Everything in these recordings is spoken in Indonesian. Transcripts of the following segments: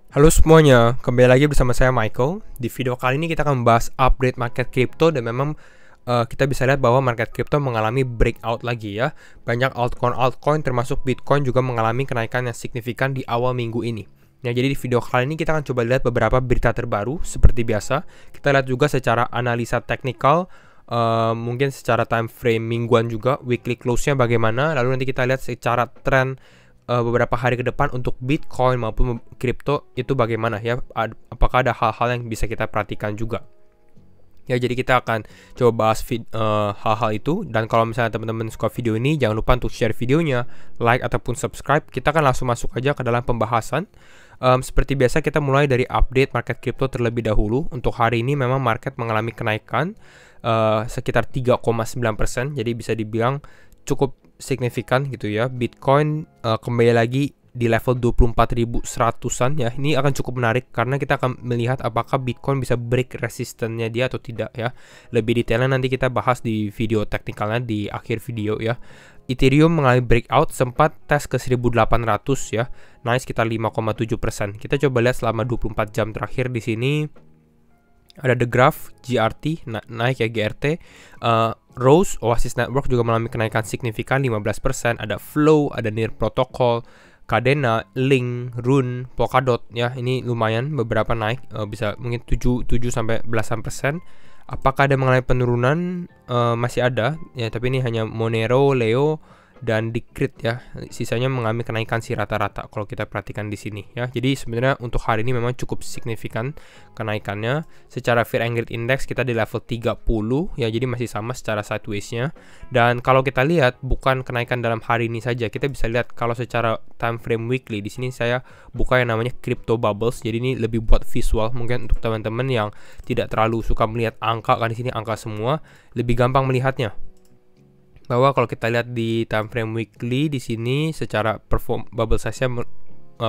Halo semuanya, kembali lagi bersama saya Michael. Di video kali ini kita akan membahas update market crypto dan memang kita bisa lihat bahwa market crypto mengalami breakout lagi ya. Banyak altcoin termasuk Bitcoin juga mengalami kenaikan yang signifikan di awal minggu ini. Nah, jadi di video kali ini kita akan coba lihat beberapa berita terbaru seperti biasa. Kita lihat juga secara analisa teknikal, mungkin secara time frame mingguan juga, weekly close-nya bagaimana. Lalu nanti kita lihat secara trend beberapa hari ke depan untuk Bitcoin maupun kripto itu bagaimana ya, apakah ada hal-hal yang bisa kita perhatikan juga ya. Jadi kita akan coba bahas hal-hal itu, dan kalau misalnya teman-teman suka video ini jangan lupa untuk share videonya, like ataupun subscribe. Kita akan langsung masuk aja ke dalam pembahasan. Seperti biasa kita mulai dari update market kripto terlebih dahulu. Untuk hari ini memang market mengalami kenaikan sekitar 3,9%, jadi bisa dibilang cukup signifikan gitu ya. Bitcoin kembali lagi di level 24.100-an ya. Ini akan cukup menarik karena kita akan melihat apakah Bitcoin bisa break resistennya dia atau tidak ya. Lebih detailnya nanti kita bahas di video teknikalnya di akhir video ya. Ethereum mengalami breakout, sempat tes ke 1800 ya, naik sekitar 5,7%. Kita coba lihat selama 24 jam terakhir di sini. Ada The Graph, GRT, naik ya GRT. Rose, Oasis Network juga mengalami kenaikan signifikan 15%. Ada Flow, ada Near Protocol, Cadena, Link, Rune, Polkadot ya. Ini lumayan beberapa naik, bisa mungkin 7 sampai belasan persen. Apakah ada mengalami penurunan? Masih ada ya, tapi ini hanya Monero, Leo dan Decrypt ya. Sisanya mengalami kenaikan sih rata-rata kalau kita perhatikan di sini ya. Jadi sebenarnya untuk hari ini memang cukup signifikan kenaikannya. Secara Fear and Greed Index kita di level 30 ya, jadi masih sama secara sideways-nya. Dan kalau kita lihat bukan kenaikan dalam hari ini saja, kita bisa lihat kalau secara time frame weekly. Di sini saya buka yang namanya Crypto Bubbles. Jadi ini lebih buat visual, mungkin untuk teman-teman yang tidak terlalu suka melihat angka, kan di sini angka semua, lebih gampang melihatnya. Bahwa kalau kita lihat di time frame weekly di sini secara bubble size-nya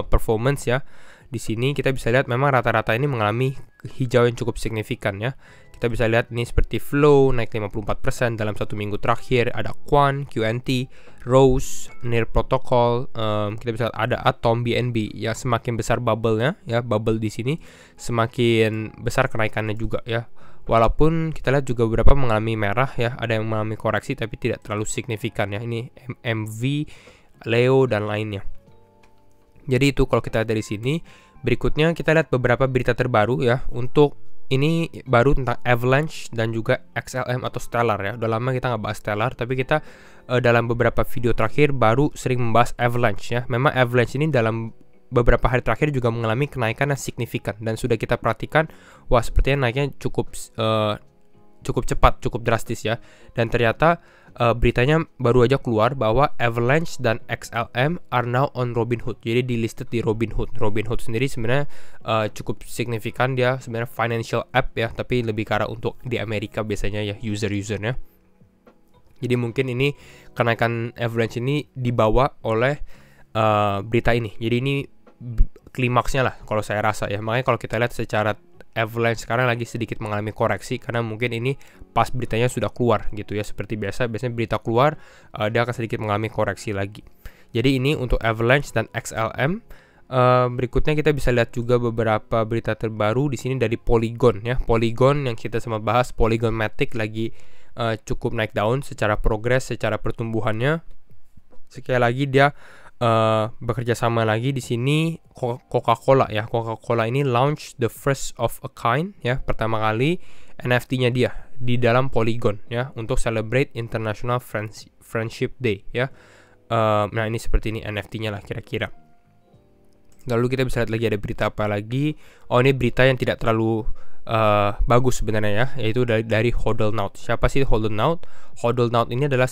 performance ya. Di sini kita bisa lihat memang rata-rata ini mengalami hijau yang cukup signifikan ya. Kita bisa lihat ini seperti Flow naik 54% dalam satu minggu terakhir. Ada Quan, QNT, Rose, Near Protocol, kita bisa lihat ada Atom, BNB ya. Semakin besar bubble-nya ya, bubble di sini semakin besar kenaikannya juga ya. Walaupun kita lihat juga beberapa mengalami merah ya, ada yang mengalami koreksi tapi tidak terlalu signifikan ya. Ini MV, Leo dan lainnya. Jadi itu kalau kita lihat dari sini. Berikutnya kita lihat beberapa berita terbaru ya. Untuk ini baru tentang Avalanche dan juga XLM atau Stellar ya. Udah lama kita nggak bahas Stellar, tapi kita dalam beberapa video terakhir baru sering membahas Avalanche ya. Memang Avalanche ini dalam beberapa hari terakhir juga mengalami kenaikan yang signifikan, dan sudah kita perhatikan, wah sepertinya naiknya cukup cepat, cukup drastis ya. Dan ternyata beritanya baru aja keluar bahwa Avalanche dan XLM are now on Robinhood. Jadi di-listed di Robinhood. Robinhood sendiri sebenarnya cukup signifikan, dia sebenarnya financial app ya, tapi lebih ke arah untuk di Amerika biasanya ya user-usernya. Jadi mungkin ini kenaikan Avalanche ini dibawa oleh berita ini. Jadi ini klimaksnya lah kalau saya rasa ya. Makanya kalau kita lihat secara Avalanche sekarang lagi sedikit mengalami koreksi karena mungkin ini pas beritanya sudah keluar gitu ya. Seperti biasanya berita keluar dia akan sedikit mengalami koreksi lagi. Jadi ini untuk Avalanche dan XLM. Berikutnya kita bisa lihat juga beberapa berita terbaru di sini dari Polygon ya. Polygon yang kita sempat bahas, Polygon Matic lagi cukup naik daun secara progres, secara pertumbuhannya. Sekali lagi dia bekerja sama lagi di sini Coca-Cola ya. Coca-Cola ini launch the first of a kind ya, pertama kali NFT-nya dia di dalam Polygon ya, untuk celebrate International Friendship Day ya. Nah ini seperti ini NFT-nya lah kira-kira. Lalu kita bisa lihat lagi ada berita apa lagi. Oh, ini berita yang tidak terlalu bagus sebenarnya ya, yaitu dari Hodlnaut. Siapa sih Hodlnaut? Hodlnaut ini adalah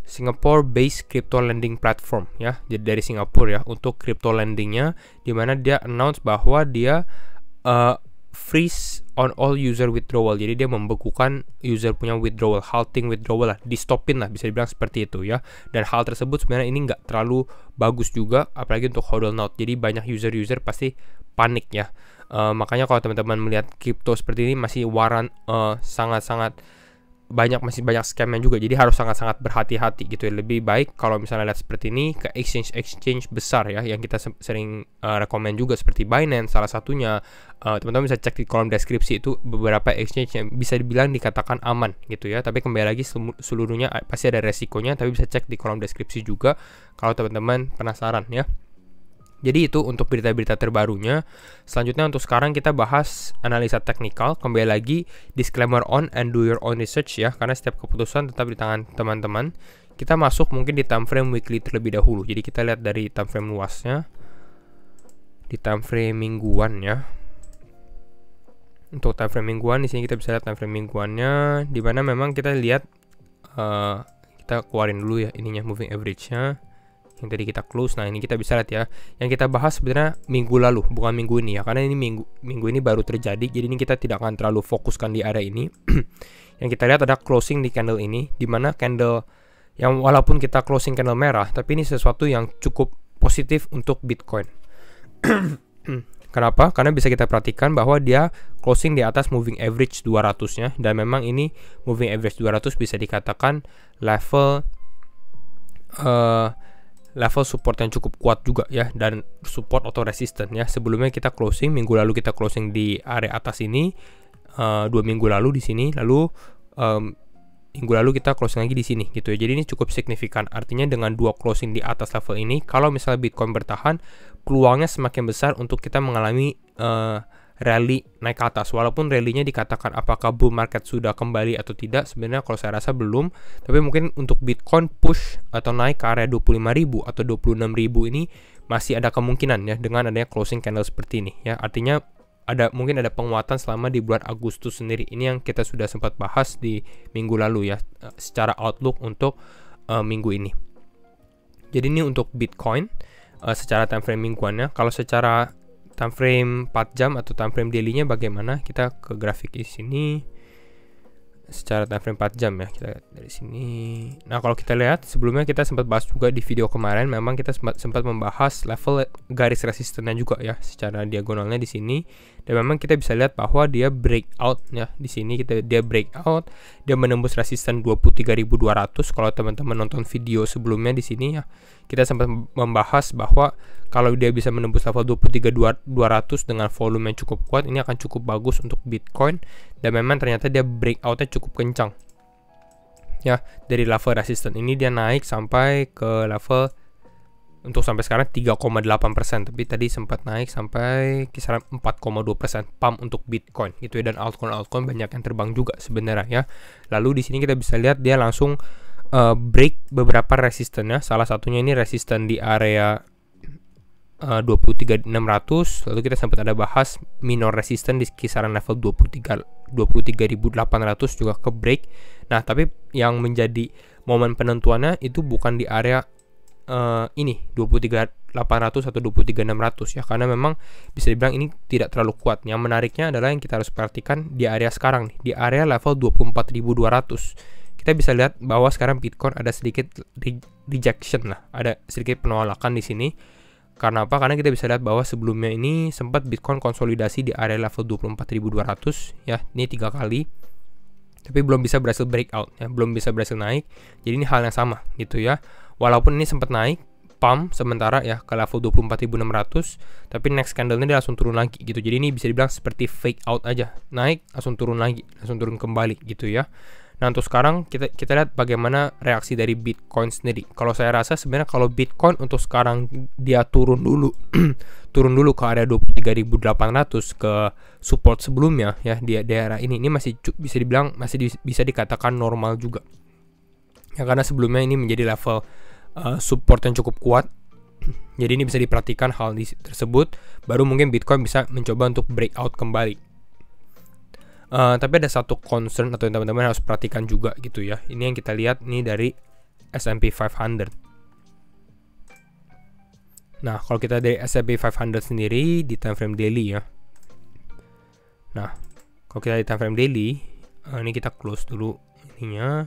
Singapore-based crypto lending platform ya. Jadi dari Singapura ya, untuk crypto lendingnya, dimana dia announce bahwa dia freeze on all user withdrawal. Jadi dia membekukan user punya withdrawal, halting withdrawal lah, di stopin lah, bisa dibilang seperti itu ya. Dan hal tersebut sebenarnya ini nggak terlalu bagus juga, apalagi untuk Hodlnaut. Jadi banyak user pasti panik ya. Makanya kalau teman-teman melihat crypto seperti ini masih sangat-sangat masih banyak scamnya juga, jadi harus sangat-sangat berhati-hati gitu ya. Lebih baik kalau misalnya lihat seperti ini ke exchange besar ya, yang kita sering rekomend juga seperti Binance salah satunya. Teman-teman bisa cek di kolom deskripsi, itu beberapa exchange yang bisa dibilang dikatakan aman gitu ya, tapi kembali lagi seluruhnya pasti ada resikonya, tapi bisa cek di kolom deskripsi juga kalau teman-teman penasaran ya. Jadi itu untuk berita-berita terbarunya. Selanjutnya untuk sekarang kita bahas analisa teknikal. Kembali lagi disclaimer on and do your own research ya, karena setiap keputusan tetap di tangan teman-teman. Kita masuk mungkin di time frame weekly terlebih dahulu. Jadi kita lihat dari time frame luasnya, di time frame mingguan ya. Untuk time frame mingguan di sini kita bisa lihat time frame mingguannya, di mana memang kita lihat kita keluarin dulu ya ininya moving average-nya yang tadi kita close. Nah ini kita bisa lihat ya, yang kita bahas sebenarnya minggu lalu, bukan minggu ini ya, karena ini minggu ini baru terjadi, jadi ini kita tidak akan terlalu fokuskan di area ini. Yang kita lihat ada closing di candle ini, dimana candle yang walaupun kita closing candle merah, tapi ini sesuatu yang cukup positif untuk Bitcoin. Kenapa? Karena bisa kita perhatikan bahwa dia closing di atas moving average 200-nya, dan memang ini moving average 200 bisa dikatakan level support yang cukup kuat juga ya, dan support atau resistance ya. Sebelumnya kita closing, minggu lalu kita closing di area atas ini, 2 minggu lalu di sini, lalu minggu lalu kita closing lagi di sini gitu ya. Jadi ini cukup signifikan. Artinya dengan 2 closing di atas level ini, kalau misalnya Bitcoin bertahan, peluangnya semakin besar untuk kita mengalami rally naik ke atas. Walaupun rally-nya dikatakan apakah bull market sudah kembali atau tidak, sebenarnya kalau saya rasa belum. Tapi mungkin untuk Bitcoin push atau naik ke area 25.000 atau 26.000 ini masih ada kemungkinan ya, dengan adanya closing candle seperti ini ya. Artinya mungkin ada penguatan selama di bulan Agustus sendiri. Ini yang kita sudah sempat bahas di minggu lalu ya, secara outlook untuk minggu ini. Jadi ini untuk Bitcoin secara time frame mingguannya. Kalau secara time frame 4 jam atau time frame daily-nya bagaimana? Kita ke grafik di sini. Secara time frame 4 jam ya, kita lihat dari sini. Nah, kalau kita lihat sebelumnya kita sempat bahas juga di video kemarin, memang kita sempat membahas level garis resistennya juga ya, secara diagonalnya di sini. Dan memang kita bisa lihat bahwa dia breakout ya, di sini dia breakout, dia menembus resisten 23.200. Kalau teman-teman nonton video sebelumnya di sini ya, kita sempat membahas bahwa kalau dia bisa menembus level 23.200 dengan volume yang cukup kuat, ini akan cukup bagus untuk Bitcoin. Dan memang ternyata dia breakoutnya cukup kencang ya, dari level resisten ini dia naik sampai ke level, untuk sampai sekarang 3,8%, tapi tadi sempat naik sampai kisaran 4,2% pump untuk Bitcoin gitu ya. Dan altcoin banyak yang terbang juga sebenarnya ya. Lalu di sini kita bisa lihat dia langsung break beberapa resistennya. Salah satunya ini resisten di area 23.600. Lalu kita sempat ada bahas minor resisten di kisaran level 23.800 juga ke break. Nah, tapi yang menjadi momen penentuannya itu bukan di area ini 23.800 atau 23.600 ya, karena memang bisa dibilang ini tidak terlalu kuat. Yang menariknya adalah yang kita harus perhatikan di area sekarang nih, di area level 24.200. Kita bisa lihat bahwa sekarang Bitcoin ada sedikit rejection lah, ada sedikit penolakan di sini. Karena apa? Karena kita bisa lihat bahwa sebelumnya ini sempat Bitcoin konsolidasi di area level 24.200 ya, ini 3 kali, tapi belum bisa berhasil breakout ya, belum bisa berhasil naik. Jadi ini hal yang sama gitu ya. Walaupun ini sempat naik pump sementara ya ke level 24.600, tapi next candle-nya dia langsung turun lagi gitu. Jadi ini bisa dibilang seperti fake out aja, naik langsung turun lagi, langsung turun kembali gitu ya. Nah, untuk sekarang kita lihat bagaimana reaksi dari Bitcoin sendiri. Kalau saya rasa sebenarnya kalau Bitcoin untuk sekarang dia turun dulu ke area 23.800 ke support sebelumnya ya, di daerah ini masih bisa dibilang masih bisa dikatakan normal juga. Ya, karena sebelumnya ini menjadi level support yang cukup kuat. Jadi ini bisa diperhatikan hal tersebut, baru mungkin Bitcoin bisa mencoba untuk breakout kembali. Tapi ada satu concern atau yang teman-teman harus perhatikan juga gitu ya. Ini yang kita lihat nih dari S&P 500. Nah, kalau kita dari S&P 500 sendiri di time frame daily ya. Nah, kalau kita di time frame daily, ini kita close dulu ininya.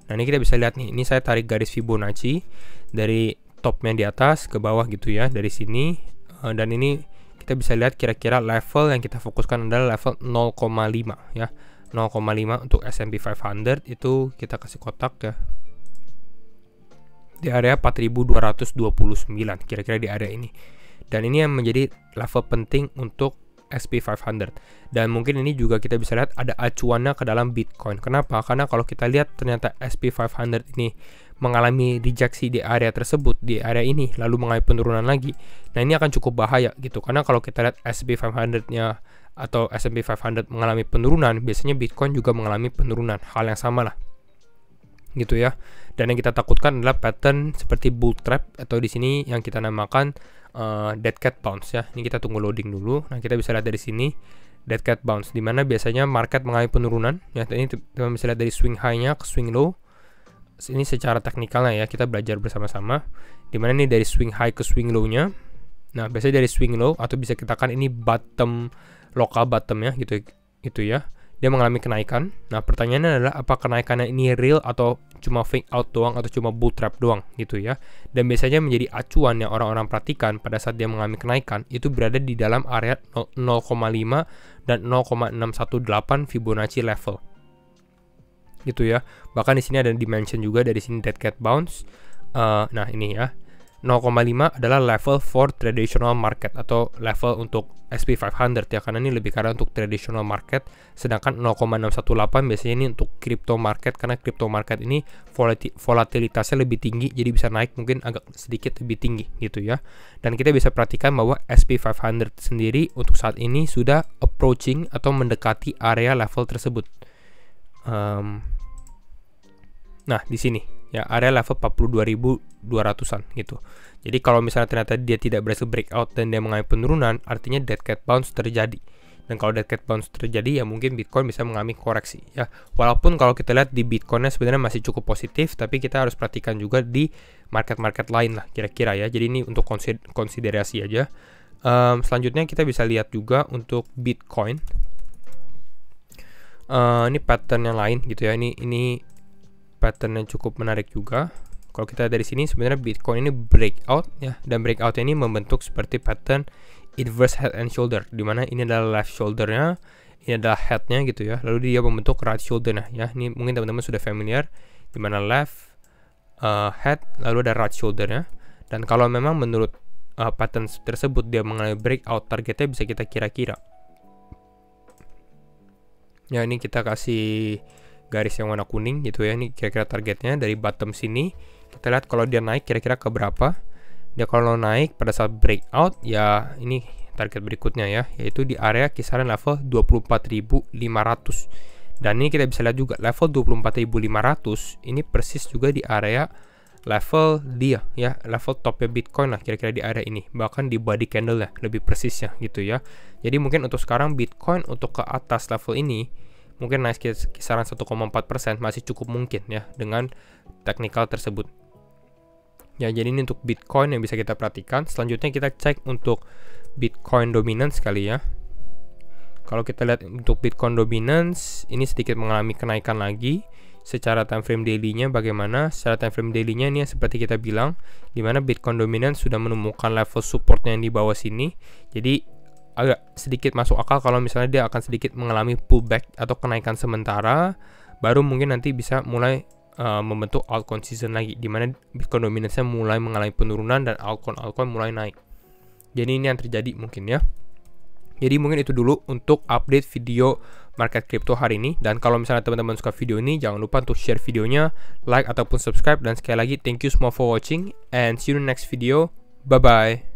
Nah, ini kita bisa lihat nih, ini saya tarik garis Fibonacci dari topnya di atas ke bawah gitu ya, dari sini. Dan ini kita bisa lihat kira-kira level yang kita fokuskan adalah level 0,5 ya. 0,5 untuk S&P 500 itu kita kasih kotak ya. Di area 4229 kira-kira di area ini. Dan ini yang menjadi level penting untuk SP 500. Dan mungkin ini juga kita bisa lihat ada acuannya ke dalam Bitcoin. Kenapa? Karena kalau kita lihat ternyata SP 500 ini mengalami rejeksi di area tersebut, di area ini, lalu mengalami penurunan lagi. Nah, ini akan cukup bahaya gitu. Karena kalau kita lihat SP 500-nya atau S&P 500 mengalami penurunan, biasanya Bitcoin juga mengalami penurunan. Hal yang sama lah. Gitu ya. Dan yang kita takutkan adalah pattern seperti bull trap atau di sini yang kita namakan dead cat bounce ya. Ini kita tunggu loading dulu. Nah, kita bisa lihat dari sini dead cat bounce, di mana biasanya market mengalami penurunan. Ya, ini kita bisa lihat dari swing high-nya ke swing low. Ini secara teknikalnya ya, kita belajar bersama-sama. Di mana ini dari swing high ke swing low-nya. Nah, biasanya dari swing low atau bisa kita katakan ini bottom, lokal bottom ya, gitu ya. Dia mengalami kenaikan. Nah, pertanyaannya adalah apa kenaikannya ini real atau cuma fake out doang atau cuma bull trap doang gitu ya. Dan biasanya menjadi acuan yang orang-orang perhatikan pada saat dia mengalami kenaikan itu berada di dalam area 0,5 dan 0,618 Fibonacci level. Gitu ya. Bahkan di sini ada dimension juga dari sini dead cat bounce. Nah, ini ya. 0,5 adalah level for traditional market atau level untuk SP 500 ya, karena ini lebih karena untuk traditional market, sedangkan 0,618 biasanya ini untuk crypto market, karena crypto market ini volatilitasnya lebih tinggi, jadi bisa naik mungkin agak sedikit lebih tinggi gitu ya. Dan kita bisa perhatikan bahwa SP 500 sendiri untuk saat ini sudah approaching atau mendekati area level tersebut. Nah, di sini ya, area level 42.200-an gitu. Jadi kalau misalnya ternyata dia tidak berhasil breakout dan dia mengalami penurunan, artinya dead cat bounce terjadi. Dan kalau dead cat bounce terjadi, ya mungkin Bitcoin bisa mengalami koreksi ya. Walaupun kalau kita lihat di Bitcoinnya sebenarnya masih cukup positif, tapi kita harus perhatikan juga di market-market lain lah kira-kira ya. Jadi ini untuk konsiderasi aja. Selanjutnya kita bisa lihat juga untuk Bitcoin. Ini pattern yang lain gitu ya. Ini pattern yang cukup menarik juga. Kalau kita dari sini sebenarnya Bitcoin ini breakout ya, dan breakout ini membentuk seperti pattern inverse head and shoulder, dimana ini adalah left shouldernya, ini adalah headnya gitu ya, lalu dia membentuk right shouldernya ya. Ini mungkin teman-teman sudah familiar, dimana left head lalu ada right shouldernya. Dan kalau memang menurut pattern tersebut dia mengalami breakout, targetnya bisa kita kira-kira ya. Ini kita kasih garis yang warna kuning gitu ya. Ini kira-kira targetnya dari bottom sini. Kita lihat kalau dia naik kira-kira ke berapa. Dia kalau naik pada saat breakout ya, ini target berikutnya ya, yaitu di area kisaran level 24.500. Dan ini kita bisa lihat juga level 24.500 ini persis juga di area level dia ya, level topnya Bitcoin lah kira-kira di area ini. Bahkan di body candle ya lebih persisnya gitu ya. Jadi mungkin untuk sekarang Bitcoin untuk ke atas level ini mungkin naik kisaran 1,4%, masih cukup mungkin ya dengan teknikal tersebut. Ya, jadi ini untuk Bitcoin yang bisa kita perhatikan. Selanjutnya kita cek untuk Bitcoin dominance kali ya. Kalau kita lihat untuk Bitcoin dominance, ini sedikit mengalami kenaikan lagi. Secara time frame daily-nya bagaimana? Secara time frame daily-nya ini seperti kita bilang, di mana Bitcoin dominance sudah menemukan level supportnya yang di bawah sini. Jadi agak sedikit masuk akal kalau misalnya dia akan sedikit mengalami pullback atau kenaikan sementara, baru mungkin nanti bisa mulai membentuk altcoin season lagi, dimana Bitcoin dominance-nya mulai mengalami penurunan dan altcoin mulai naik. Jadi ini yang terjadi mungkin ya. Jadi mungkin itu dulu untuk update video market crypto hari ini. Dan kalau misalnya teman-teman suka video ini, jangan lupa untuk share videonya, like ataupun subscribe. Dan sekali lagi thank you semua for watching and see you in the next video. Bye bye.